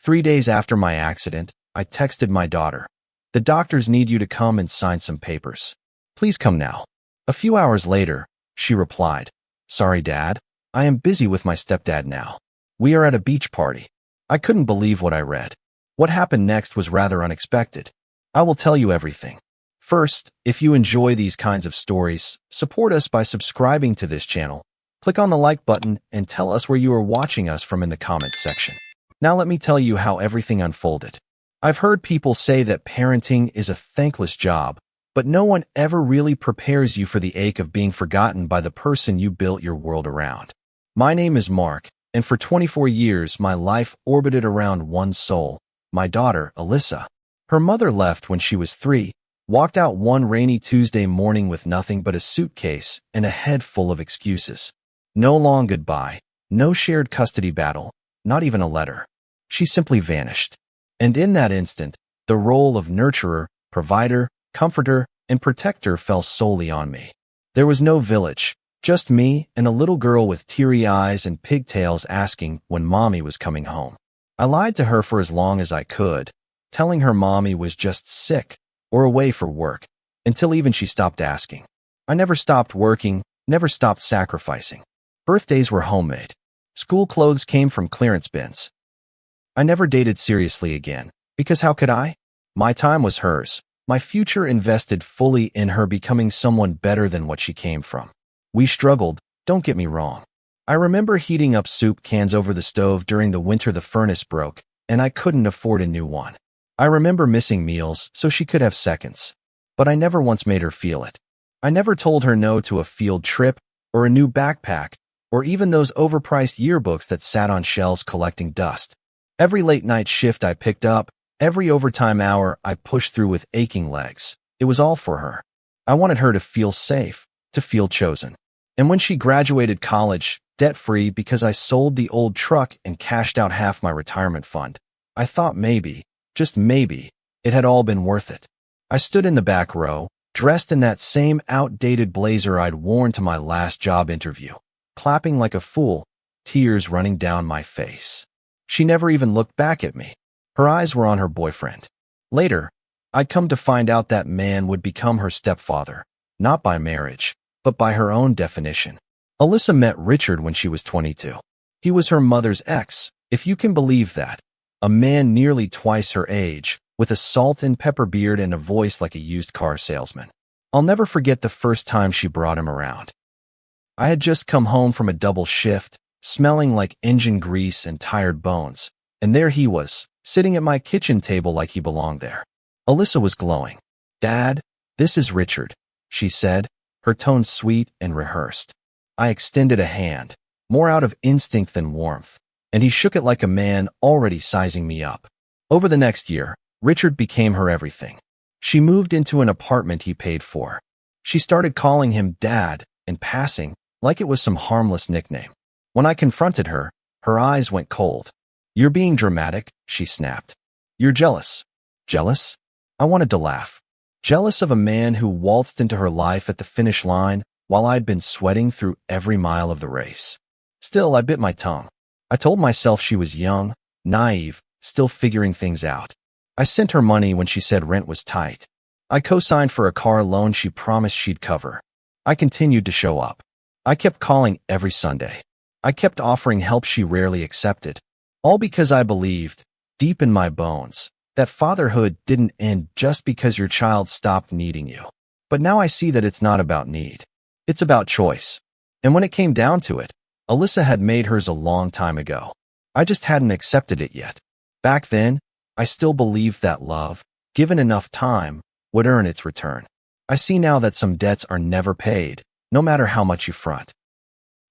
3 days after my accident, I texted my daughter. The doctors need you to come and sign some papers. Please come now. A few hours later, she replied, Sorry, Dad. I am busy with my stepdad now. We are at a beach party. I couldn't believe what I read. What happened next was rather unexpected. I will tell you everything. First, if you enjoy these kinds of stories, support us by subscribing to this channel. Click on the like button and tell us where you are watching us from in the comments section. Now let me tell you how everything unfolded. I've heard people say that parenting is a thankless job, but no one ever really prepares you for the ache of being forgotten by the person you built your world around. My name is Mark, and for 24 years my life orbited around one soul, my daughter, Alyssa. Her mother left when she was 3, walked out one rainy Tuesday morning with nothing but a suitcase and a head full of excuses. No long goodbye, no shared custody battle, not even a letter. She simply vanished. And in that instant, the role of nurturer, provider, comforter, and protector fell solely on me. There was no village, just me and a little girl with teary eyes and pigtails asking when Mommy was coming home. I lied to her for as long as I could, telling her Mommy was just sick or away for work, until even she stopped asking. I never stopped working, never stopped sacrificing. Birthdays were homemade. School clothes came from clearance bins. I never dated seriously again, because how could I? My time was hers, my future invested fully in her becoming someone better than what she came from. We struggled, don't get me wrong. I remember heating up soup cans over the stove during the winter the furnace broke, and I couldn't afford a new one. I remember missing meals so she could have seconds, but I never once made her feel it. I never told her no to a field trip, or a new backpack, or even those overpriced yearbooks that sat on shelves collecting dust. Every late-night shift I picked up, every overtime hour I pushed through with aching legs, it was all for her. I wanted her to feel safe, to feel chosen. And when she graduated college, debt-free because I sold the old truck and cashed out half my retirement fund, I thought maybe, just maybe, it had all been worth it. I stood in the back row, dressed in that same outdated blazer I'd worn to my last job interview, clapping like a fool, tears running down my face. She never even looked back at me. Her eyes were on her boyfriend. Later, I'd come to find out that man would become her stepfather, not by marriage, but by her own definition. Alyssa met Richard when she was 22. He was her mother's ex, if you can believe that. A man nearly twice her age, with a salt and pepper beard and a voice like a used car salesman. I'll never forget the first time she brought him around. I had just come home from a double shift, smelling like engine grease and tired bones, and there he was, sitting at my kitchen table like he belonged there. Alyssa was glowing. Dad, this is Richard, she said, her tone sweet and rehearsed. I extended a hand, more out of instinct than warmth, and he shook it like a man already sizing me up. Over the next year, Richard became her everything. She moved into an apartment he paid for. She started calling him Dad, in passing, like it was some harmless nickname. When I confronted her, her eyes went cold. You're being dramatic, she snapped. You're jealous. Jealous? I wanted to laugh. Jealous of a man who waltzed into her life at the finish line while I'd been sweating through every mile of the race. Still, I bit my tongue. I told myself she was young, naive, still figuring things out. I sent her money when she said rent was tight. I co-signed for a car loan she promised she'd cover. I continued to show up. I kept calling every Sunday. I kept offering help she rarely accepted, all because I believed, deep in my bones, that fatherhood didn't end just because your child stopped needing you. But now I see that it's not about need. It's about choice. And when it came down to it, Alyssa had made hers a long time ago. I just hadn't accepted it yet. Back then, I still believed that love, given enough time, would earn its return. I see now that some debts are never paid, no matter how much you front.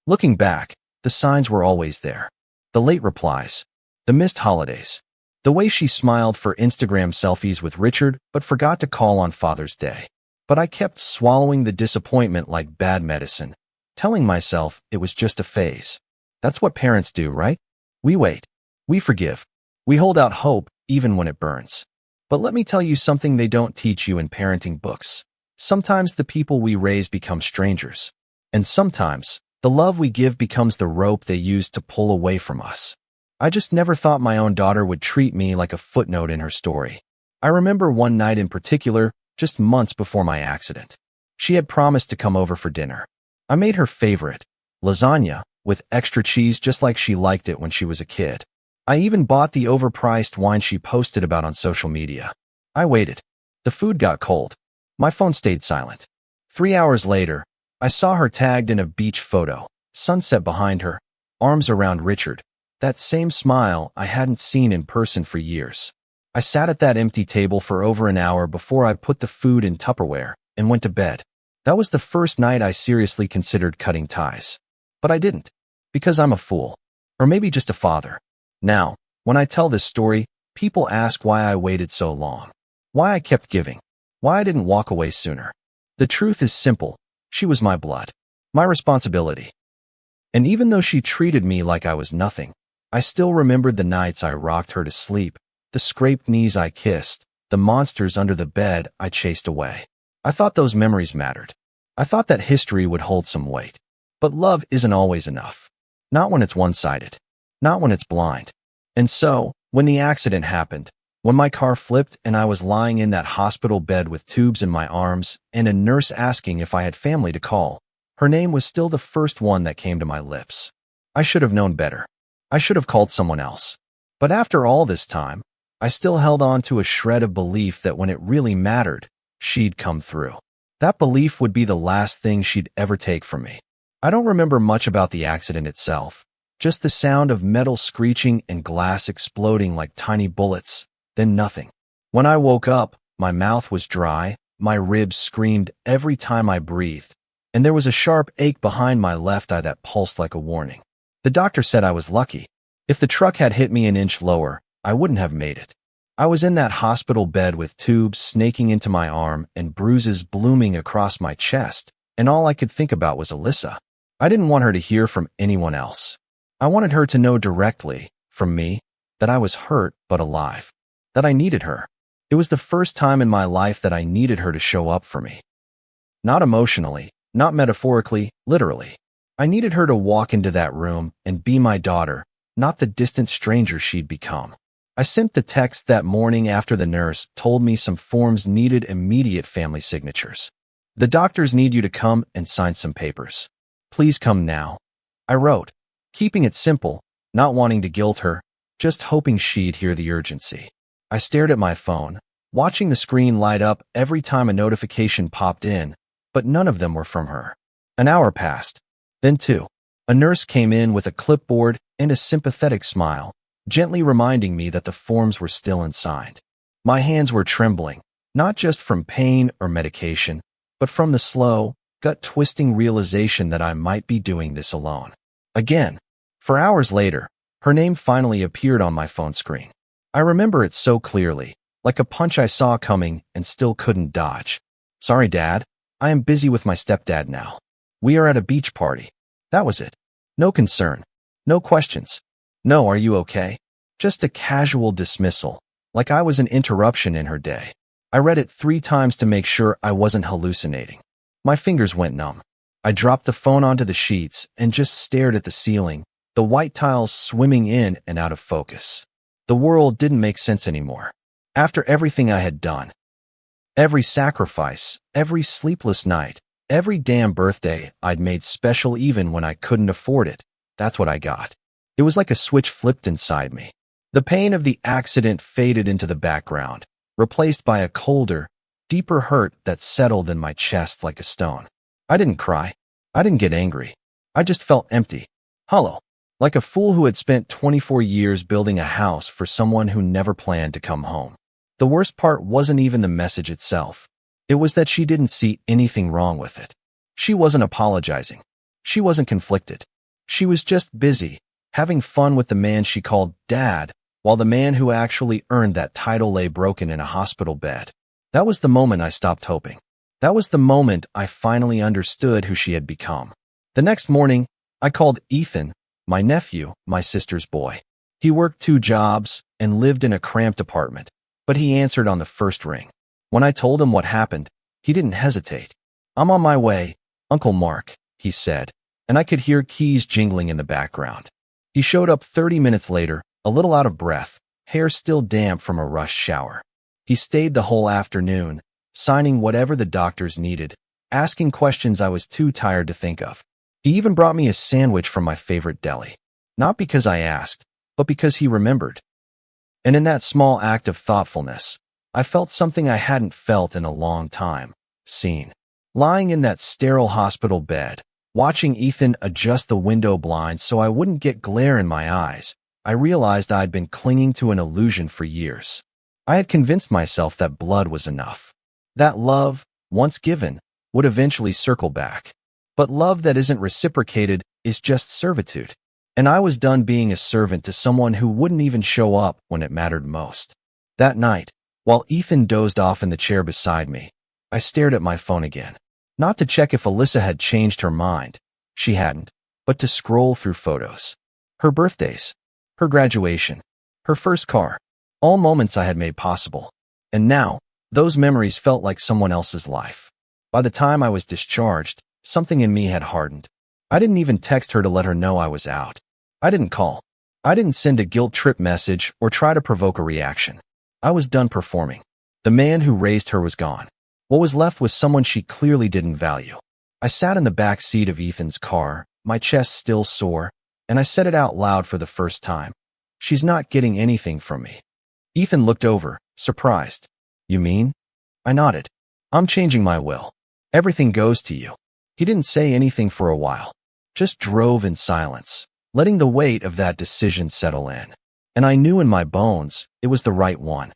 Looking back, the signs were always there. The late replies, the missed holidays, the way she smiled for Instagram selfies with Richard but forgot to call on Father's Day. But I kept swallowing the disappointment like bad medicine, telling myself it was just a phase. That's what parents do, right? We wait. We forgive. We hold out hope even when it burns. But let me tell you something they don't teach you in parenting books. Sometimes the people we raise become strangers. And sometimes the love we give becomes the rope they use to pull away from us. I just never thought my own daughter would treat me like a footnote in her story. I remember one night in particular, just months before my accident. She had promised to come over for dinner. I made her favorite, lasagna, with extra cheese just like she liked it when she was a kid. I even bought the overpriced wine she posted about on social media. I waited. The food got cold. My phone stayed silent. 3 hours later, I saw her tagged in a beach photo, sunset behind her, arms around Richard, that same smile I hadn't seen in person for years. I sat at that empty table for over an hour before I put the food in Tupperware and went to bed. That was the first night I seriously considered cutting ties. But I didn't, because I'm a fool. Or maybe just a father. Now, when I tell this story, people ask why I waited so long. Why I kept giving. Why I didn't walk away sooner. The truth is simple. She was my blood. My responsibility. And even though she treated me like I was nothing, I still remembered the nights I rocked her to sleep, the scraped knees I kissed, the monsters under the bed I chased away. I thought those memories mattered. I thought that history would hold some weight. But love isn't always enough. Not when it's one-sided. Not when it's blind. And so, when the accident happened, when my car flipped and I was lying in that hospital bed with tubes in my arms and a nurse asking if I had family to call, her name was still the first one that came to my lips. I should have known better. I should have called someone else. But after all this time, I still held on to a shred of belief that when it really mattered, she'd come through. That belief would be the last thing she'd ever take from me. I don't remember much about the accident itself, just the sound of metal screeching and glass exploding like tiny bullets, then nothing. When I woke up, my mouth was dry, my ribs screamed every time I breathed, and there was a sharp ache behind my left eye that pulsed like a warning. The doctor said I was lucky. If the truck had hit me an inch lower, I wouldn't have made it. I was in that hospital bed with tubes snaking into my arm and bruises blooming across my chest, and all I could think about was Alyssa. I didn't want her to hear from anyone else. I wanted her to know directly, from me, that I was hurt but alive, that I needed her. It was the first time in my life that I needed her to show up for me. Not emotionally, not metaphorically, literally. I needed her to walk into that room and be my daughter, not the distant stranger she'd become. I sent the text that morning after the nurse told me some forms needed immediate family signatures. The doctors need you to come and sign some papers. Please come now. I wrote, keeping it simple, not wanting to guilt her, just hoping she'd hear the urgency. I stared at my phone, watching the screen light up every time a notification popped in, but none of them were from her. An hour passed. Then two. A nurse came in with a clipboard and a sympathetic smile, gently reminding me that the forms were still unsigned. My hands were trembling, not just from pain or medication, but from the slow, gut-twisting realization that I might be doing this alone. Again. For hours later, her name finally appeared on my phone screen. I remember it so clearly, like a punch I saw coming and still couldn't dodge. Sorry, Dad. I am busy with my stepdad now. We are at a beach party. That was it. No concern. No questions. No, are you okay? Just a casual dismissal, like I was an interruption in her day. I read it 3 times to make sure I wasn't hallucinating. My fingers went numb. I dropped the phone onto the sheets and just stared at the ceiling, the white tiles swimming in and out of focus. The world didn't make sense anymore. After everything I had done, every sacrifice, every sleepless night, every damn birthday I'd made special even when I couldn't afford it, that's what I got. It was like a switch flipped inside me. The pain of the accident faded into the background, replaced by a colder, deeper hurt that settled in my chest like a stone. I didn't cry. I didn't get angry. I just felt empty, hollow, like a fool who had spent 24 years building a house for someone who never planned to come home. The worst part wasn't even the message itself. It was that she didn't see anything wrong with it. She wasn't apologizing. She wasn't conflicted. She was just busy, having fun with the man she called Dad, while the man who actually earned that title lay broken in a hospital bed. That was the moment I stopped hoping. That was the moment I finally understood who she had become. The next morning, I called Ethan, my nephew, my sister's boy. He worked 2 jobs and lived in a cramped apartment, but he answered on the first ring. When I told him what happened, he didn't hesitate. I'm on my way, Uncle Mark, he said, and I could hear keys jingling in the background. He showed up 30 minutes later, a little out of breath, hair still damp from a rushed shower. He stayed the whole afternoon, signing whatever the doctors needed, asking questions I was too tired to think of. He even brought me a sandwich from my favorite deli. Not because I asked, but because he remembered. And in that small act of thoughtfulness, I felt something I hadn't felt in a long time. Seen. Lying in that sterile hospital bed, watching Ethan adjust the window blinds so I wouldn't get glare in my eyes, I realized I'd been clinging to an illusion for years. I had convinced myself that blood was enough. That love, once given, would eventually circle back. But love that isn't reciprocated is just servitude. And I was done being a servant to someone who wouldn't even show up when it mattered most. That night, while Ethan dozed off in the chair beside me, I stared at my phone again. Not to check if Alyssa had changed her mind. She hadn't. But to scroll through photos. Her birthdays. Her graduation. Her first car. All moments I had made possible. And now, those memories felt like someone else's life. By the time I was discharged, something in me had hardened. I didn't even text her to let her know I was out. I didn't call. I didn't send a guilt trip message or try to provoke a reaction. I was done performing. The man who raised her was gone. What was left was someone she clearly didn't value. I sat in the back seat of Ethan's car, my chest still sore, and I said it out loud for the first time. She's not getting anything from me. Ethan looked over, surprised. You mean? I nodded. I'm changing my will. Everything goes to you. He didn't say anything for a while. Just drove in silence, letting the weight of that decision settle in. And I knew in my bones it was the right one.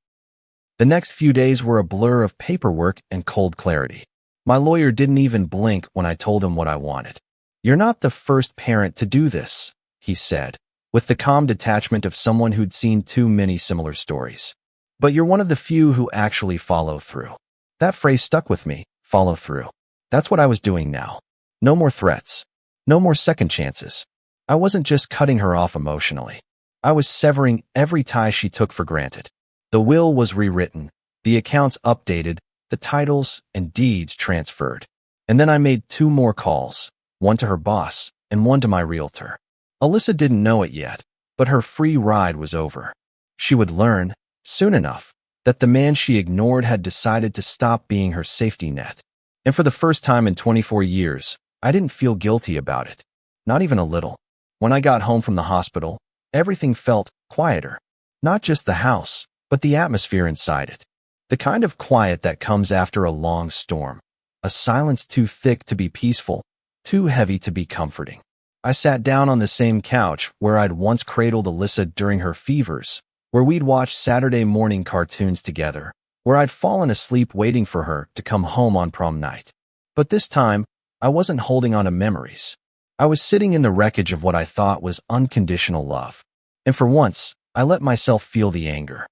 The next few days were a blur of paperwork and cold clarity. My lawyer didn't even blink when I told him what I wanted. You're not the first parent to do this, he said, with the calm detachment of someone who'd seen too many similar stories. But you're one of the few who actually follow through. That phrase stuck with me, follow through. That's what I was doing now. No more threats. No more second chances. I wasn't just cutting her off emotionally. I was severing every tie she took for granted. The will was rewritten, the accounts updated, the titles and deeds transferred. And then I made 2 more calls, one to her boss and one to my realtor. Alyssa didn't know it yet, but her free ride was over. She would learn, soon enough, that the man she ignored had decided to stop being her safety net. And for the first time in 24 years, I didn't feel guilty about it. Not even a little. When I got home from the hospital, everything felt quieter. Not just the house, but the atmosphere inside it. The kind of quiet that comes after a long storm. A silence too thick to be peaceful, too heavy to be comforting. I sat down on the same couch where I'd once cradled Alyssa during her fevers, where we'd watch Saturday morning cartoons together, where I'd fallen asleep waiting for her to come home on prom night. But this time, I wasn't holding on to memories. I was sitting in the wreckage of what I thought was unconditional love. And for once, I let myself feel the anger.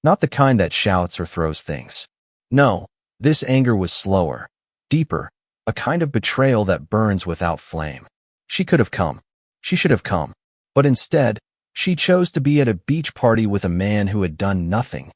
Not the kind that shouts or throws things. No, this anger was slower, deeper, a kind of betrayal that burns without flame. She could have come. She should have come. But instead, she chose to be at a beach party with a man who had done nothing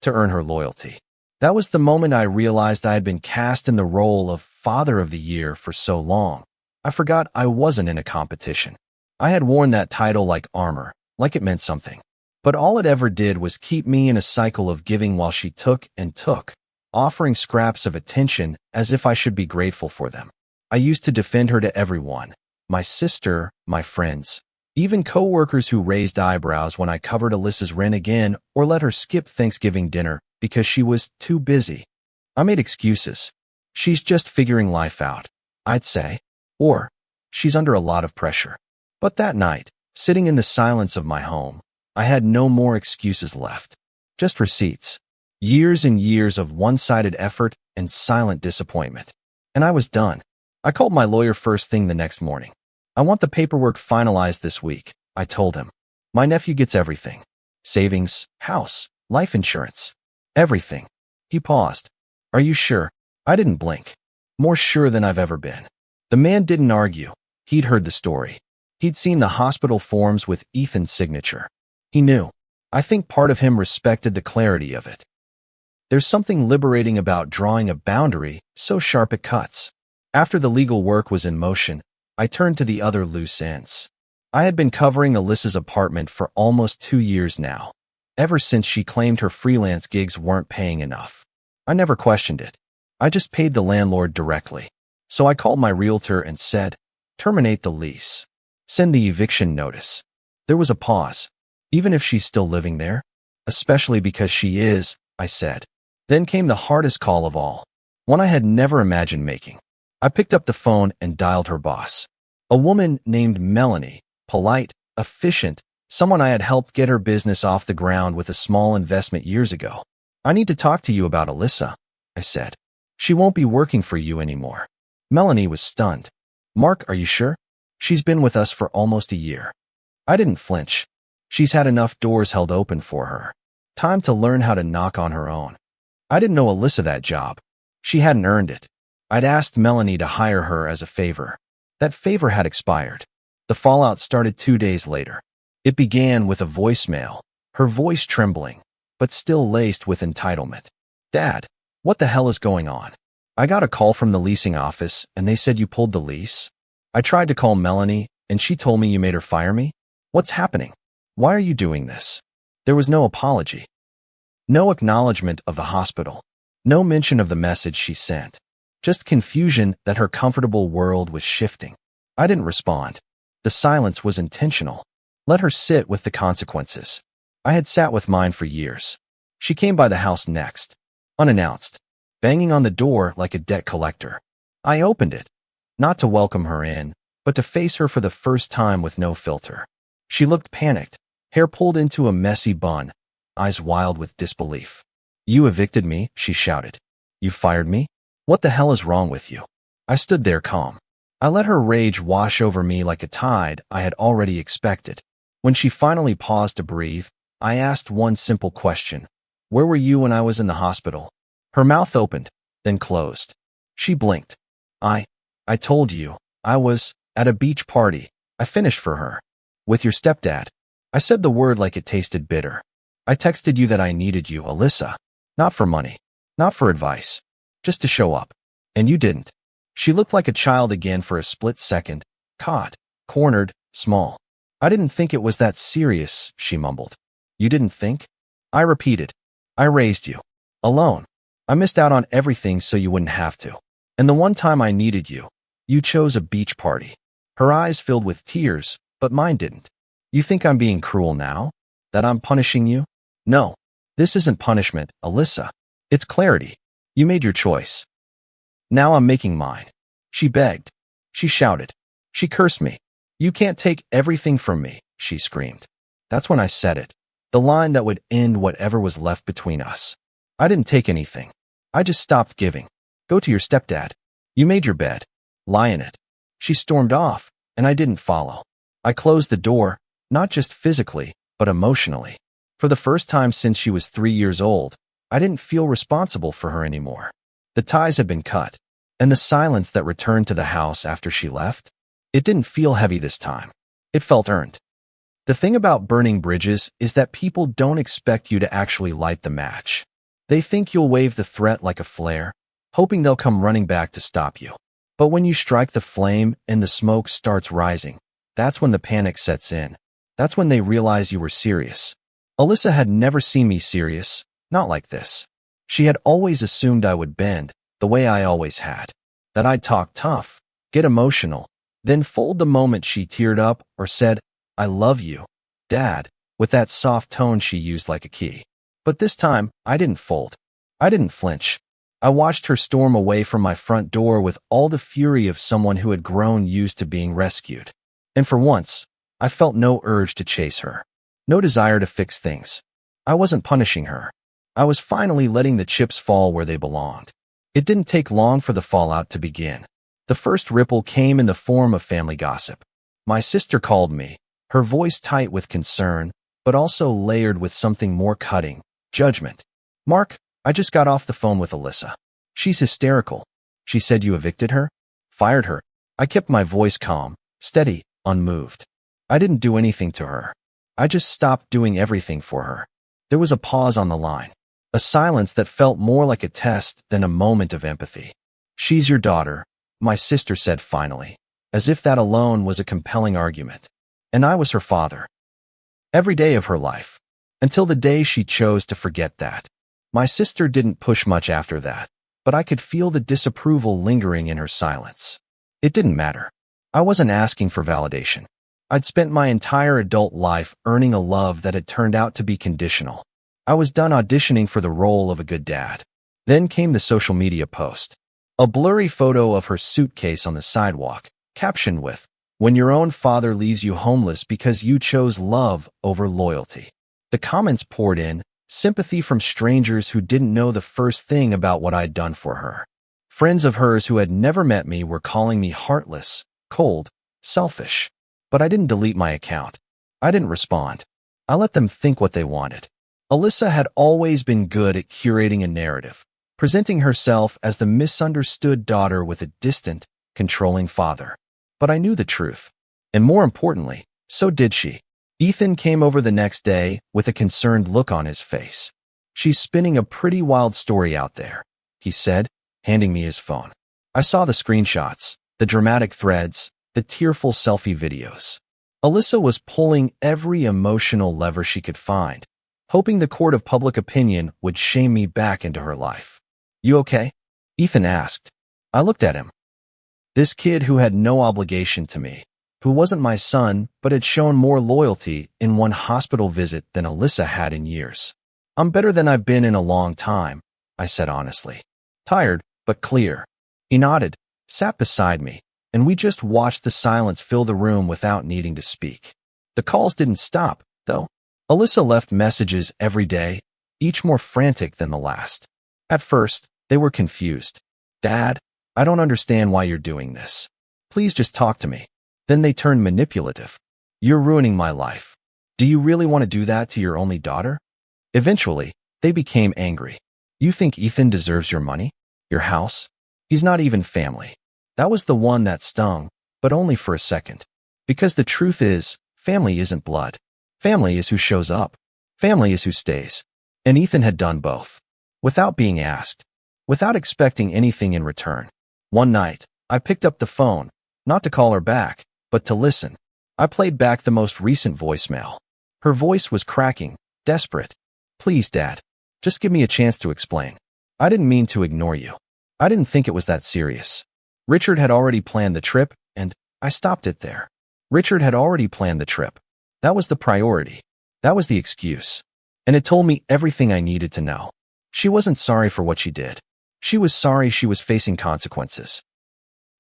to earn her loyalty. That was the moment I realized I had been cast in the role of Father of the Year for so long. I forgot I wasn't in a competition. I had worn that title like armor, like it meant something. But all it ever did was keep me in a cycle of giving while she took and took, offering scraps of attention as if I should be grateful for them. I used to defend her to everyone, my sister, my friends, even coworkers who raised eyebrows when I covered Alyssa's rent again or let her skip Thanksgiving dinner because she was too busy. I made excuses. She's just figuring life out, I'd say. Or, she's under a lot of pressure. But that night, sitting in the silence of my home, I had no more excuses left. Just receipts. Years and years of one-sided effort and silent disappointment. And I was done. I called my lawyer first thing the next morning. I want the paperwork finalized this week, I told him. My nephew gets everything. Savings, house, life insurance. Everything. He paused. Are you sure? I didn't blink. More sure than I've ever been. The man didn't argue. He'd heard the story. He'd seen the hospital forms with Ethan's signature. He knew. I think part of him respected the clarity of it. There's something liberating about drawing a boundary so sharp it cuts. After the legal work was in motion, I turned to the other loose ends. I had been covering Alyssa's apartment for almost 2 years now, ever since she claimed her freelance gigs weren't paying enough. I never questioned it. I just paid the landlord directly. So I called my realtor and said, terminate the lease. Send the eviction notice. There was a pause. Even if she's still living there? Especially because she is, I said. Then came the hardest call of all, one I had never imagined making. I picked up the phone and dialed her boss. A woman named Melanie, polite, efficient, someone I had helped get her business off the ground with a small investment years ago. I need to talk to you about Alyssa, I said. She won't be working for you anymore. Melanie was stunned. Mark, are you sure? She's been with us for almost a year. I didn't flinch. She's had enough doors held open for her. Time to learn how to knock on her own. I didn't know Alyssa that job. She hadn't earned it. I'd asked Melanie to hire her as a favor. That favor had expired. The fallout started 2 days later. It began with a voicemail, her voice trembling, but still laced with entitlement. Dad, what the hell is going on? I got a call from the leasing office and they said you pulled the lease. I tried to call Melanie and she told me you made her fire me. What's happening? Why are you doing this? There was no apology. No acknowledgement of the hospital. No mention of the message she sent. Just confusion that her comfortable world was shifting. I didn't respond. The silence was intentional. Let her sit with the consequences. I had sat with mine for years. She came by the house next, unannounced, banging on the door like a debt collector. I opened it, not to welcome her in, but to face her for the first time with no filter. She looked panicked, hair pulled into a messy bun, eyes wild with disbelief. You evicted me, she shouted. You fired me? What the hell is wrong with you? I stood there calm. I let her rage wash over me like a tide I had already expected. When she finally paused to breathe, I asked one simple question. Where were you when I was in the hospital? Her mouth opened, then closed. She blinked. I told you, I was at a beach party. I finished for her. With your stepdad. I said the word like it tasted bitter. I texted you that I needed you, Alyssa. Not for money. Not for advice. Just to show up. And you didn't. She looked like a child again for a split second. Caught. Cornered. Small. I didn't think it was that serious, she mumbled. You didn't think? I repeated. I raised you. Alone. I missed out on everything so you wouldn't have to. And the one time I needed you, you chose a beach party. Her eyes filled with tears, but mine didn't. You think I'm being cruel now? That I'm punishing you? No. This isn't punishment, Alyssa. It's clarity. You made your choice. Now I'm making mine. She begged. She shouted. She cursed me. You can't take everything from me, she screamed. That's when I said it. The line that would end whatever was left between us. I didn't take anything. I just stopped giving. Go to your stepdad. You made your bed. Lie in it. She stormed off, and I didn't follow. I closed the door, not just physically, but emotionally. For the first time since she was 3 years old, I didn't feel responsible for her anymore. The ties had been cut, and the silence that returned to the house after she left, it didn't feel heavy this time. It felt earned. The thing about burning bridges is that people don't expect you to actually light the match. They think you'll wave the threat like a flare, hoping they'll come running back to stop you. But when you strike the flame and the smoke starts rising, that's when the panic sets in. That's when they realize you were serious. Alyssa had never seen me serious, not like this. She had always assumed I would bend, the way I always had. That I'd talk tough, get emotional, then fold the moment she teared up or said, I love you, Dad, with that soft tone she used like a key. But this time, I didn't fold. I didn't flinch. I watched her storm away from my front door with all the fury of someone who had grown used to being rescued. And for once, I felt no urge to chase her. No desire to fix things. I wasn't punishing her. I was finally letting the chips fall where they belonged. It didn't take long for the fallout to begin. The first ripple came in the form of family gossip. My sister called me, her voice tight with concern, but also layered with something more cutting, judgment. Mark, I just got off the phone with Alyssa. She's hysterical. She said you evicted her? Fired her? I kept my voice calm, steady, unmoved. I didn't do anything to her. I just stopped doing everything for her. There was a pause on the line. A silence that felt more like a test than a moment of empathy. She's your daughter, my sister said finally, as if that alone was a compelling argument. and I was her father. Every day of her life. Until the day she chose to forget that. My sister didn't push much after that, but I could feel the disapproval lingering in her silence. It didn't matter. I wasn't asking for validation. I'd spent my entire adult life earning a love that had turned out to be conditional. I was done auditioning for the role of a good dad. Then came the social media post. A blurry photo of her suitcase on the sidewalk, captioned with, "When your own father leaves you homeless because you chose love over loyalty." The comments poured in, sympathy from strangers who didn't know the first thing about what I'd done for her. Friends of hers who had never met me were calling me heartless, cold, selfish. But I didn't delete my account. I didn't respond. I let them think what they wanted. Alyssa had always been good at curating a narrative, presenting herself as the misunderstood daughter with a distant, controlling father. But I knew the truth. And more importantly, so did she. Ethan came over the next day with a concerned look on his face. "She's spinning a pretty wild story out there," he said, handing me his phone. I saw the screenshots, the dramatic threads, the tearful selfie videos. Alyssa was pulling every emotional lever she could find, hoping the court of public opinion would shame me back into her life. "You okay?" Ethan asked. I looked at him. This kid who had no obligation to me, who wasn't my son but had shown more loyalty in one hospital visit than Alyssa had in years. "I'm better than I've been in a long time," I said honestly. "Tired, but clear." He nodded, sat beside me, and we just watched the silence fill the room without needing to speak. The calls didn't stop, though. Alyssa left messages every day, each more frantic than the last. At first, they were confused. "Dad, I don't understand why you're doing this. Please just talk to me." Then they turned manipulative. "You're ruining my life. Do you really want to do that to your only daughter?" Eventually, they became angry. "You think Ethan deserves your money? Your house? He's not even family." That was the one that stung, but only for a second. Because the truth is, family isn't blood. Family is who shows up. Family is who stays. And Ethan had done both. Without being asked. Without expecting anything in return. One night, I picked up the phone, not to call her back, but to listen. I played back the most recent voicemail. Her voice was cracking, desperate. "Please, Dad, just give me a chance to explain. I didn't mean to ignore you. I didn't think it was that serious. Richard had already planned the trip, and I stopped it there. Richard had already planned the trip. That was the priority. That was the excuse. And it told me everything I needed to know. She wasn't sorry for what she did. She was sorry she was facing consequences."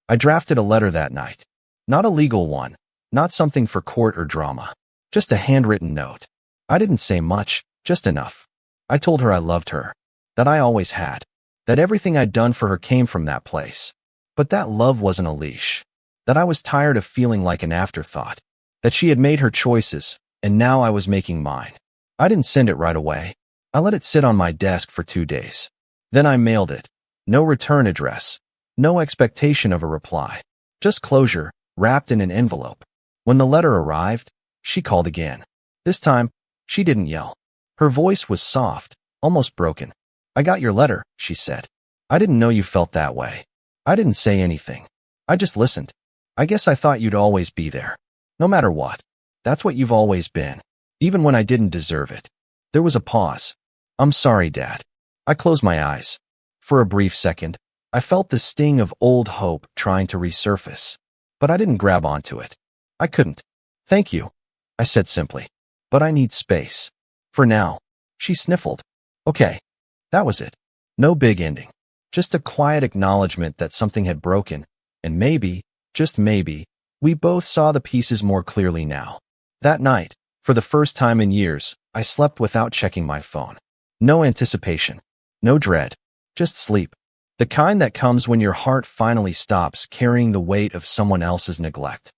I drafted a letter that night. Not a legal one, not something for court or drama. Just a handwritten note. I didn't say much, just enough. I told her I loved her. That I always had. That everything I'd done for her came from that place. But that love wasn't a leash. That I was tired of feeling like an afterthought. That she had made her choices, and now I was making mine. I didn't send it right away. I let it sit on my desk for 2 days. Then I mailed it. No return address. No expectation of a reply. Just closure, wrapped in an envelope. When the letter arrived, she called again. This time, she didn't yell. Her voice was soft, almost broken. "I got your letter," she said. "I didn't know you felt that way." I didn't say anything. I just listened. "I guess I thought you'd always be there. No matter what. That's what you've always been. Even when I didn't deserve it." There was a pause. "I'm sorry, Dad." I closed my eyes. For a brief second, I felt the sting of old hope trying to resurface. But I didn't grab onto it. I couldn't. "Thank you," I said simply. "But I need space. For now." She sniffled. "Okay." That was it. No big ending. Just a quiet acknowledgement that something had broken, and maybe, just maybe, we both saw the pieces more clearly now. That night, for the first time in years, I slept without checking my phone. No anticipation. No dread. Just sleep. The kind that comes when your heart finally stops carrying the weight of someone else's neglect.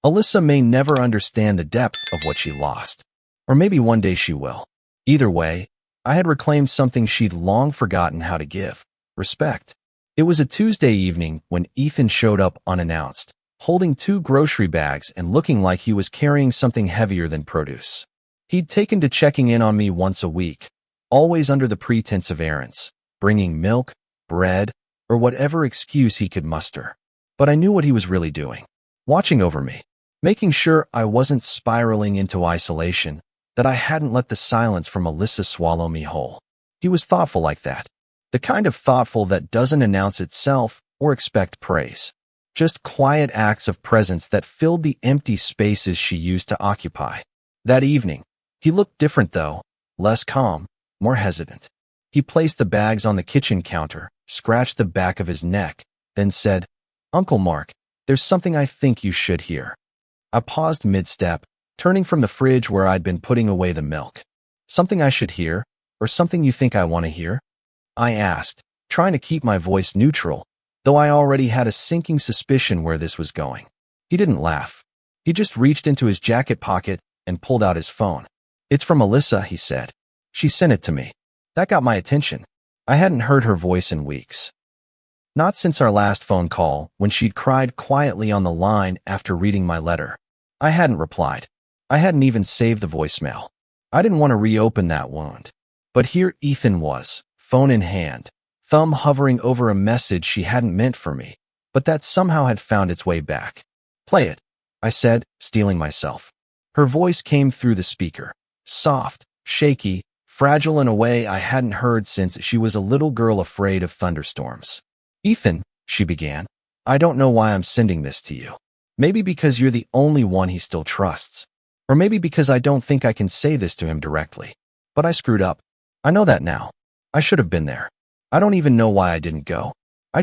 Alyssa may never understand the depth of what she lost. Or maybe one day she will. Either way, I had reclaimed something she'd long forgotten how to give. Respect. It was a Tuesday evening when Ethan showed up unannounced, holding 2 grocery bags and looking like he was carrying something heavier than produce. He'd taken to checking in on me once a week, always under the pretense of errands, bringing milk, bread, or whatever excuse he could muster. But I knew what he was really doing. Watching over me. making sure I wasn't spiraling into isolation, that I hadn't let the silence from Alyssa swallow me whole. He was thoughtful like that. The kind of thoughtful that doesn't announce itself or expect praise. Just quiet acts of presence that filled the empty spaces she used to occupy. That evening, he looked different though, less calm, more hesitant. He placed the bags on the kitchen counter, scratched the back of his neck, then said, "Uncle Mark, there's something I think you should hear." I paused mid-step, turning from the fridge where I'd been putting away the milk. "Something I should hear, or something you think I want to hear?" I asked, trying to keep my voice neutral, though I already had a sinking suspicion where this was going. He didn't laugh. He just reached into his jacket pocket and pulled out his phone. "It's from Alyssa," he said. "She sent it to me." That got my attention. I hadn't heard her voice in weeks. Not since our last phone call, when she'd cried quietly on the line after reading my letter. I hadn't replied. I hadn't even saved the voicemail. I didn't want to reopen that wound. But here Ethan was, phone in hand, thumb hovering over a message she hadn't meant for me, but that somehow had found its way back. "Play it," I said, steeling myself. Her voice came through the speaker, soft, shaky, fragile in a way I hadn't heard since she was a little girl afraid of thunderstorms. "Ethan," she began, "I don't know why I'm sending this to you. Maybe because you're the only one he still trusts. Or maybe because I don't think I can say this to him directly. But I screwed up. I know that now. I should have been there. I don't even know why I didn't go. I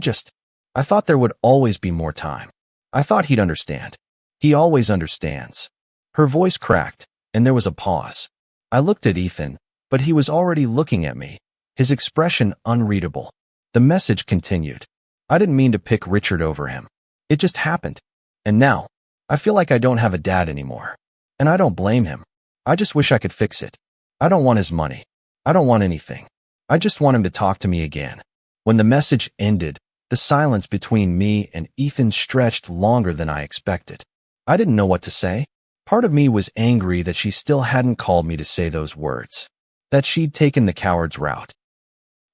thought there would always be more time. I thought he'd understand. He always understands." Her voice cracked, and there was a pause. I looked at Ethan, but he was already looking at me, his expression unreadable. The message continued. "I didn't mean to pick Richard over him. It just happened. And now, I feel like I don't have a dad anymore. And I don't blame him. I just wish I could fix it. I don't want his money. I don't want anything. I just want him to talk to me again." When the message ended, the silence between me and Ethan stretched longer than I expected. I didn't know what to say. Part of me was angry that she still hadn't called me to say those words. That she'd taken the coward's route,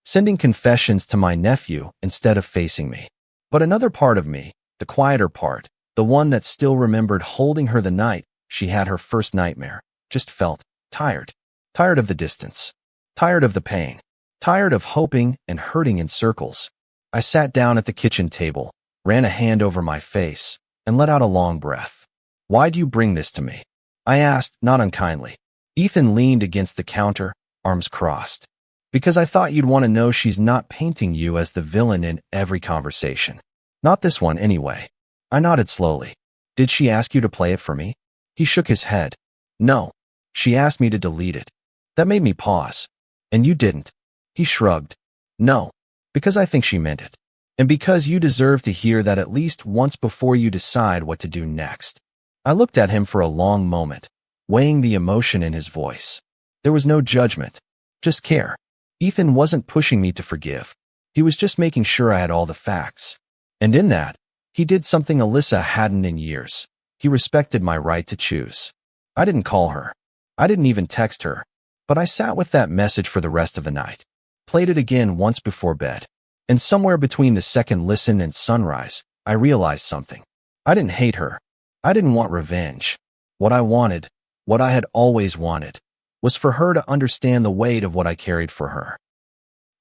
sending confessions to my nephew instead of facing me. But another part of me, the quieter part, the one that still remembered holding her the night she had her first nightmare, just felt tired. Tired of the distance. Tired of the pain. Tired of hoping and hurting in circles. I sat down at the kitchen table, ran a hand over my face, and let out a long breath. "Why do you bring this to me?" I asked, not unkindly. Ethan leaned against the counter, arms crossed. "Because I thought you'd want to know she's not painting you as the villain in every conversation. Not this one, anyway." I nodded slowly. "Did she ask you to play it for me?" He shook his head. "No. She asked me to delete it." That made me pause. "And you didn't?" He shrugged. "No. Because I think she meant it. And because you deserve to hear that at least once before you decide what to do next." I looked at him for a long moment, weighing the emotion in his voice. There was no judgment, just care. Ethan wasn't pushing me to forgive. He was just making sure I had all the facts. And in that, he did something Alyssa hadn't in years. He respected my right to choose. I didn't call her. I didn't even text her. But I sat with that message for the rest of the night. Played it again once before bed. And somewhere between the second listen and sunrise, I realized something. I didn't hate her. I didn't want revenge. What I wanted, what I had always wanted, was for her to understand the weight of what I carried for her.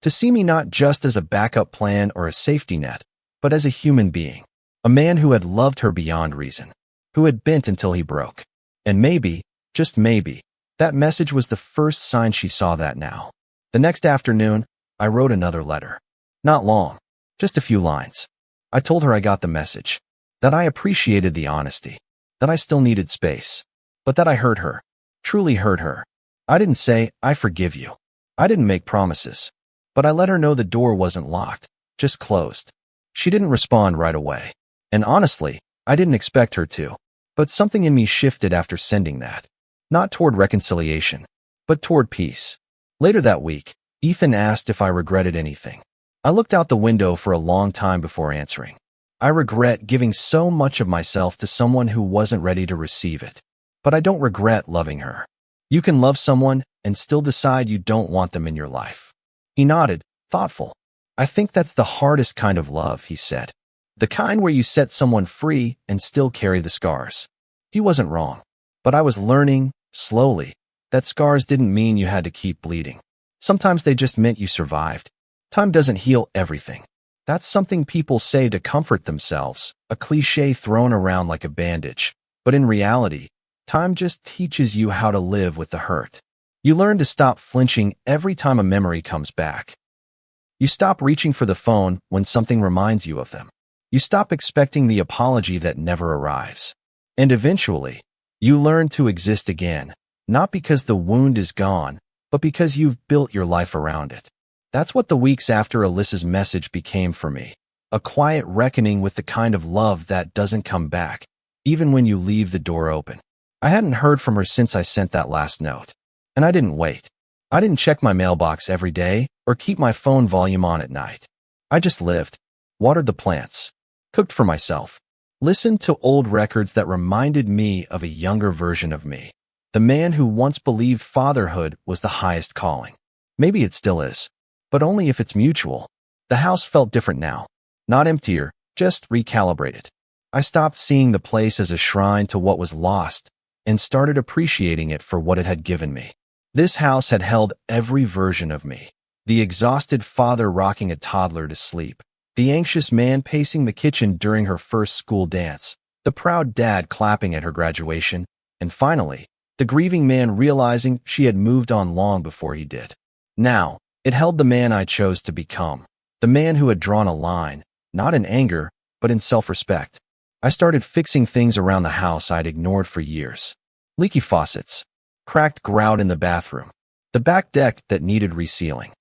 To see me not just as a backup plan or a safety net, but as a human being. A man who had loved her beyond reason. Who had bent until he broke. And maybe, just maybe, that message was the first sign she saw that now. The next afternoon, I wrote another letter. Not long, just a few lines. I told her I got the message. That I appreciated the honesty. That I still needed space. But that I hurt her. Truly hurt her. I didn't say, "I forgive you." I didn't make promises. But I let her know the door wasn't locked, just closed. She didn't respond right away. And honestly, I didn't expect her to. But something in me shifted after sending that. Not toward reconciliation, but toward peace. Later that week, Ethan asked if I regretted anything. I looked out the window for a long time before answering. I regret giving so much of myself to someone who wasn't ready to receive it. But I don't regret loving her. You can love someone and still decide you don't want them in your life. He nodded, thoughtful. "I think that's the hardest kind of love," he said. "The kind where you set someone free and still carry the scars." He wasn't wrong. But I was learning, slowly, that scars didn't mean you had to keep bleeding. Sometimes they just meant you survived. Time doesn't heal everything. That's something people say to comfort themselves, a cliche thrown around like a bandage. But in reality, time just teaches you how to live with the hurt. You learn to stop flinching every time a memory comes back. You stop reaching for the phone when something reminds you of them. You stop expecting the apology that never arrives. And eventually, you learn to exist again, not because the wound is gone, but because you've built your life around it. That's what the weeks after Alyssa's message became for me. A quiet reckoning with the kind of love that doesn't come back, even when you leave the door open. I hadn't heard from her since I sent that last note. And I didn't wait. I didn't check my mailbox every day or keep my phone volume on at night. I just lived, watered the plants, cooked for myself, listened to old records that reminded me of a younger version of me. The man who once believed fatherhood was the highest calling. Maybe it still is, but only if it's mutual. The house felt different now. Not emptier, just recalibrated. I stopped seeing the place as a shrine to what was lost and started appreciating it for what it had given me. This house had held every version of me. The exhausted father rocking a toddler to sleep. The anxious man pacing the kitchen during her first school dance. The proud dad clapping at her graduation. And finally, the grieving man realizing she had moved on long before he did. Now, it held the man I chose to become. The man who had drawn a line, not in anger, but in self-respect. I started fixing things around the house I'd ignored for years. Leaky faucets. Cracked grout in the bathroom. The back deck that needed resealing.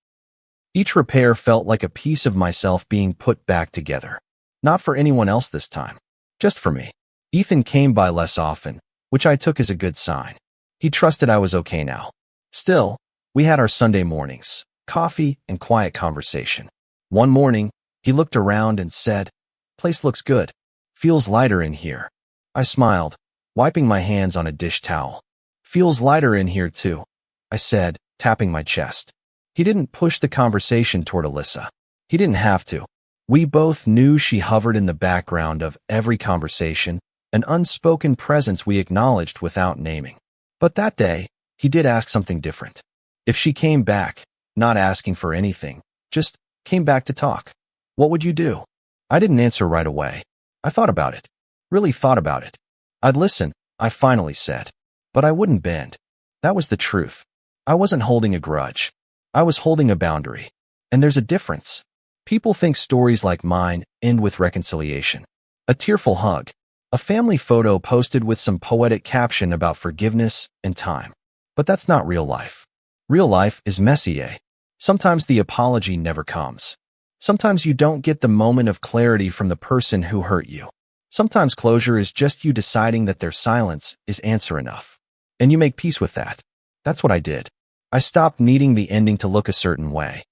Each repair felt like a piece of myself being put back together. Not for anyone else this time. Just for me. Ethan came by less often, which I took as a good sign. He trusted I was okay now. Still, we had our Sunday mornings, coffee and quiet conversation. One morning, he looked around and said, "Place looks good. Feels lighter in here." I smiled, wiping my hands on a dish towel. "Feels lighter in here too," I said, tapping my chest. He didn't push the conversation toward Alyssa. He didn't have to. We both knew she hovered in the background of every conversation, an unspoken presence we acknowledged without naming. But that day, he did ask something different. If she came back, not asking for anything, just came back to talk, what would you do? I didn't answer right away. I thought about it. Really thought about it. I'd listen, I finally said. But I wouldn't bend. That was the truth. I wasn't holding a grudge. I was holding a boundary. And there's a difference. People think stories like mine end with reconciliation. A tearful hug. A family photo posted with some poetic caption about forgiveness and time. But that's not real life. Real life is messy, eh? Sometimes the apology never comes. Sometimes you don't get the moment of clarity from the person who hurt you. Sometimes closure is just you deciding that their silence is answer enough. And you make peace with that. That's what I did. I stopped needing the ending to look a certain way.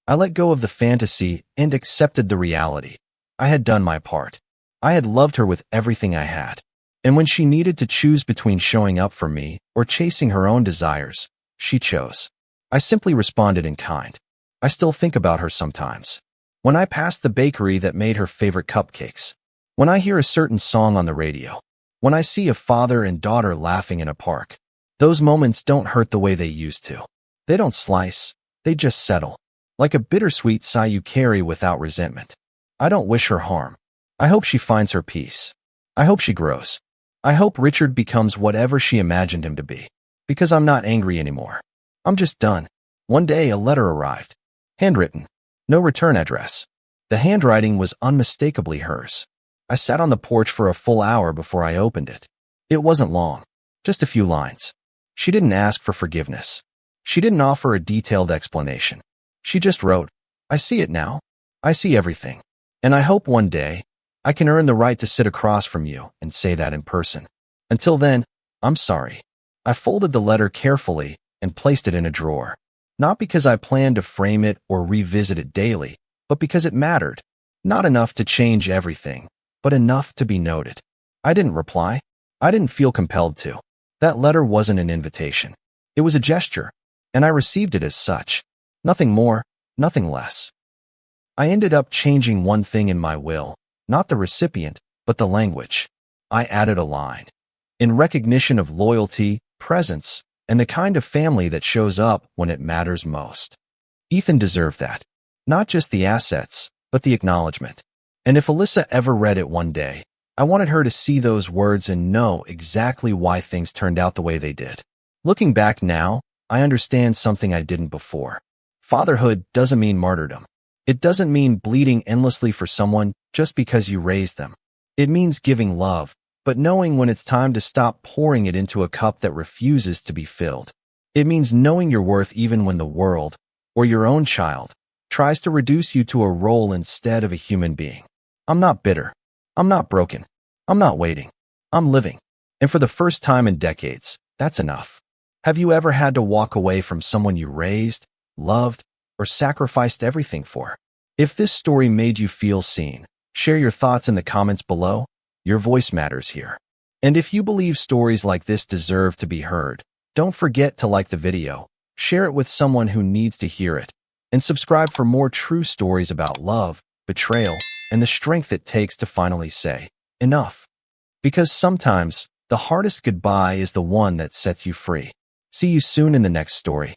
I let go of the fantasy and accepted the reality. I had done my part. I had loved her with everything I had. And when she needed to choose between showing up for me or chasing her own desires, she chose. I simply responded in kind. I still think about her sometimes. When I pass the bakery that made her favorite cupcakes. When I hear a certain song on the radio. When I see a father and daughter laughing in a park. Those moments don't hurt the way they used to. They don't slice. They just settle. Like a bittersweet sigh you carry without resentment. I don't wish her harm. I hope she finds her peace. I hope she grows. I hope Richard becomes whatever she imagined him to be. Because I'm not angry anymore. I'm just done. One day a letter arrived. Handwritten. No return address. The handwriting was unmistakably hers. I sat on the porch for a full hour before I opened it. It wasn't long. Just a few lines. She didn't ask for forgiveness. She didn't offer a detailed explanation. She just wrote, "I see it now. I see everything. And I hope one day I can earn the right to sit across from you and say that in person. Until then, I'm sorry." I folded the letter carefully and placed it in a drawer. Not because I planned to frame it or revisit it daily, but because it mattered. Not enough to change everything, but enough to be noted. I didn't reply. I didn't feel compelled to. That letter wasn't an invitation. It was a gesture, and I received it as such. Nothing more, nothing less. I ended up changing one thing in my will, not the recipient, but the language. I added a line. in recognition of loyalty, presence, and the kind of family that shows up when it matters most. Ethan deserved that. Not just the assets, but the acknowledgement. And if Alyssa ever read it one day, I wanted her to see those words and know exactly why things turned out the way they did. Looking back now, I understand something I didn't before. Fatherhood doesn't mean martyrdom. It doesn't mean bleeding endlessly for someone just because you raised them. It means giving love, but knowing when it's time to stop pouring it into a cup that refuses to be filled. It means knowing your worth even when the world, or your own child, tries to reduce you to a role instead of a human being. I'm not bitter. I'm not broken. I'm not waiting. I'm living. And for the first time in decades, that's enough. Have you ever had to walk away from someone you raised, loved, or sacrificed everything for? If this story made you feel seen, share your thoughts in the comments below. Your voice matters here. And if you believe stories like this deserve to be heard, don't forget to like the video, share it with someone who needs to hear it, and subscribe for more true stories about love, betrayal, and the strength it takes to finally say, enough. Because sometimes, the hardest goodbye is the one that sets you free. See you soon in the next story.